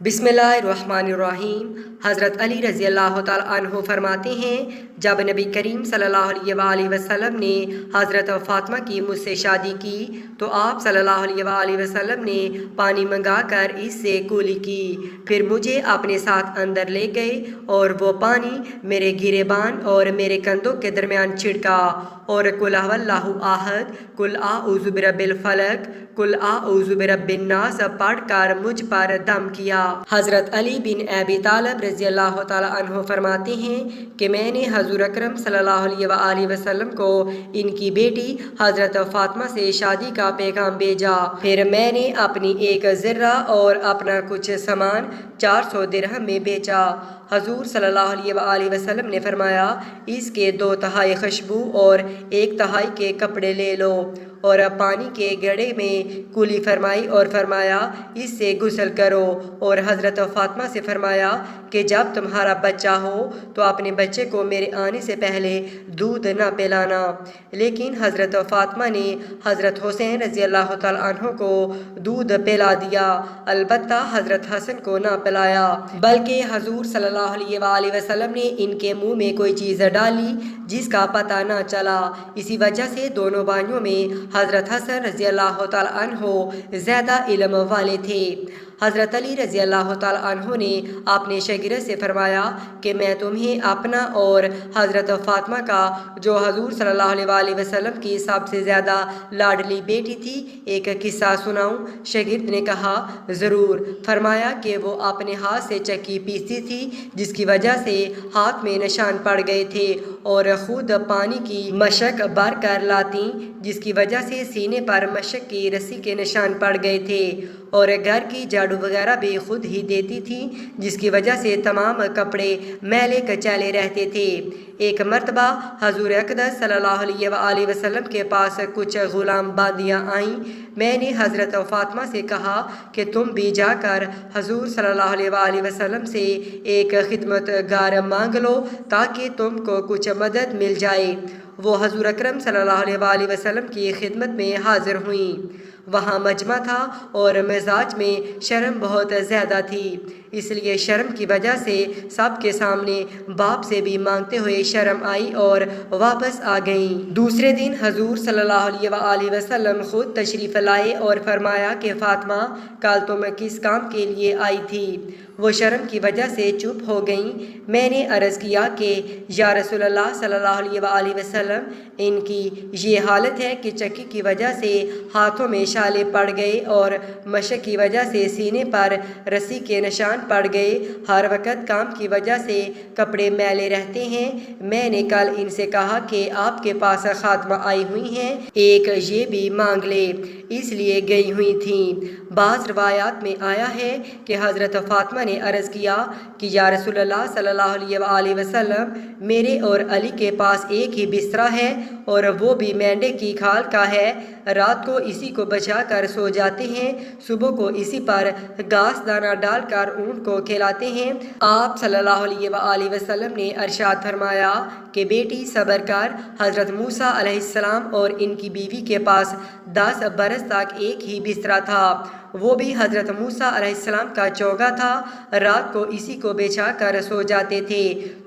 बिस्मिल्लाहिर्रहमानिर्रहीम। हज़रत अली रज़ी अल्लाह ताला अन्हो फरमाते हैं, जब नबी करीम सल्लल्लाहु अलैहि वसल्लम ने हज़रत फ़ातिमा की मुझसे शादी की तो आप सल्लल्लाहु अलैहि वसल्लम ने पानी मंगा कर इससे कुली की। फिर मुझे अपने साथ अंदर ले गए और वो पानी मेरे गिरेबान और मेरे कंधों के दरमियान छिड़का और कुल हुवल्लाहु अहद, कुल आऊज़ु बिरब्बिल फलक, कुल आऊज़ु बिरब्बिन नास पढ़ कर मुझ पर दम किया। हज़रत अली बिन अबी तालिब रज़ी अल्लाह ताला अन्हो फरमाते हैं कि मैंने हज़ूर अकरम सल्लल्लाहु अलैहि वसल्लम को इनकी बेटी हज़रत फ़ातिमा से शादी का पैगाम भेजा। फिर मैंने अपनी एक ज़र्रा और अपना कुछ सामान 400 दिरहम में बेचा। हजूर सल्लल्लाहु अलैहि वसल्लम ने फरमाया, इसके 2 तिहाई खुशबू और 1 तिहाई के कपड़े ले लो और पानी के गड्ढे में कुली फरमाई और फरमाया, इससे गुस्ल करो। और हज़रत फ़ातिमा से फरमाया कि जब तुम्हारा बच्चा हो तो अपने बच्चे को मेरे आने से पहले दूध न पिलाना। लेकिन हज़रत फ़ातिमा ने हज़रत हुसैन रज़ी अल्लाह ताला अन्हो को दूध पिला दिया, अलबत्ता हज़रत हसन को न पिलाया, बल्कि हजूर सल्लल्लाहु अलैहि वसल्लम ने इनके मुंह में कोई चीज़ डाली जिसका पता न चला। इसी वजह से दोनों भाइयों में हज़रत हसन रज़ी अल्लाह ताला अन्हो ज़्यादा इल्म वाले थे। हज़रत अली रज़ी अल्लाह ताला अन्हो ने अपने शागिर्द से फरमाया कि मैं तुम्हें अपना और हज़रत फ़ातिमा का, जो हजूर सल्लल्लाहु अलैहि वसल्लम की सबसे ज़्यादा लाडली बेटी थी, एक किस्सा सुनाऊं। शागिर्द ने कहा, ज़रूर। फरमाया कि वो अपने हाथ से चक्की पीसती थी जिसकी वजह से हाथ में निशान पड़ गए थे और ख़ुद पानी की मशक भर कर लाती जिसकी वजह से सीने पर मशक की रस्सी के निशान पड़ गए थे और घर की झाड़ू वगैरह भी खुद ही देती थी जिसकी वजह से तमाम कपड़े मैले कचैले रहते थे। एक मर्तबा हजूर अक़दस सल्लल्लाहु अलैहि वसल्लम के पास कुछ ग़ुलाम बांदियाँ आईं। मैंने हज़रत फ़ातिमा से कहा कि तुम भी जाकर हजूर सल्लल्लाहु अलैहि वसल्लम से एक खिदमतगार मांग लो ताकि तुमको कुछ मदद मिल जाए। वो हजूर अकरम सल्लल्लाहु अलैहि वसल्लम की खिदमत में हाजिर हुई। वहाँ मजमा था और मिजाज में शर्म बहुत ज़्यादा थी, इसलिए शर्म की वजह से सबके सामने बाप से भी मांगते हुए शर्म आई और वापस आ गईं। दूसरे दिन हजूर सल्लल्लाहु अलैहि वसल्लम खुद तशरीफ़ लाए और फरमाया कि फ़ातिमा, कल तुम किस काम के लिए आई थी? वो शर्म की वजह से चुप हो गईं। मैंने अर्ज़ किया कि या रसूलल्लाह सल्लल्लाहु अलैहि वसल्लम, इनकी ये हालत है कि चक्की की वजह से हाथों में छाले पड़ गए और मशक की वजह से सीने पर रस्सी के निशान पड़ गए। हर वक्त काम की वजह से कपड़े मैले रहते हैं। मैंने कल इनसे कहा कि आपके पास फ़ातिमा आई हुई हैं, एक ये भी मांग ले, इसलिए गई हुई थी। बाज़ रवायात में आया है कि हज़रत फ़ातिमा ने अर्ज़ किया कि या रसूलल्लाह सल्लल्लाहु अलैहि वसल्लम, मेरे और अली के पास एक ही बिस्तरा है और वो भी मेंढे की खाल का है। रात को इसी को बचा कर सो जाते हैं, सुबह को इसी पर घास दाना डालकर ऊँट को खिलाते हैं। आप सल्लल्लाहु अलैहि वसल्लम ने इरशाद फरमाया कि बेटी सब्र कर। हज़रत मूसा अलैहिस्सलाम और इनकी बीवी के पास 10 बरस तक एक ही बिस्तरा था, वो भी हज़रत मूसा अलैहिस्सलाम का चौगा था। रात को इसी को बिछा कर सो जाते थे।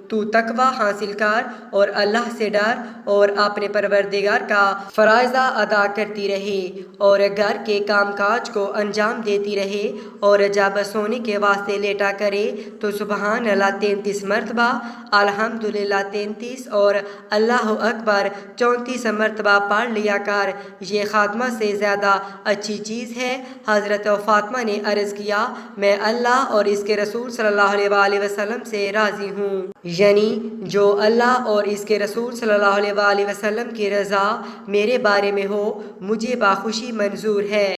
तू तकवा हासिल कर और अल्लाह से डर और अपने परवरदिगार का फ़राइज़ा अदा करती रहे और घर के कामकाज को अंजाम देती रहे और जब सोने के वास्ते लेटा करे तो सुबहान अल्लाह 33 मरतबा, अल्हम्दुलिल्लाह 33 और अल्लाह अकबर 34 मरतबा पढ़ लिया कर। ये ख़ात्मा से ज़्यादा अच्छी चीज़ है। हज़रत फ़ातिमा ने अर्ज़ किया, मैं अल्लाह और इसके रसूल सल्लल्लाहु अलैहि वसल्लम से राज़ी हूँ, यानी जो अल्लाह और इसके रसूल सल्लल्लाहु अलैहि वसल्लम की रज़ा मेरे बारे में हो, मुझे बाखुशी मंजूर है।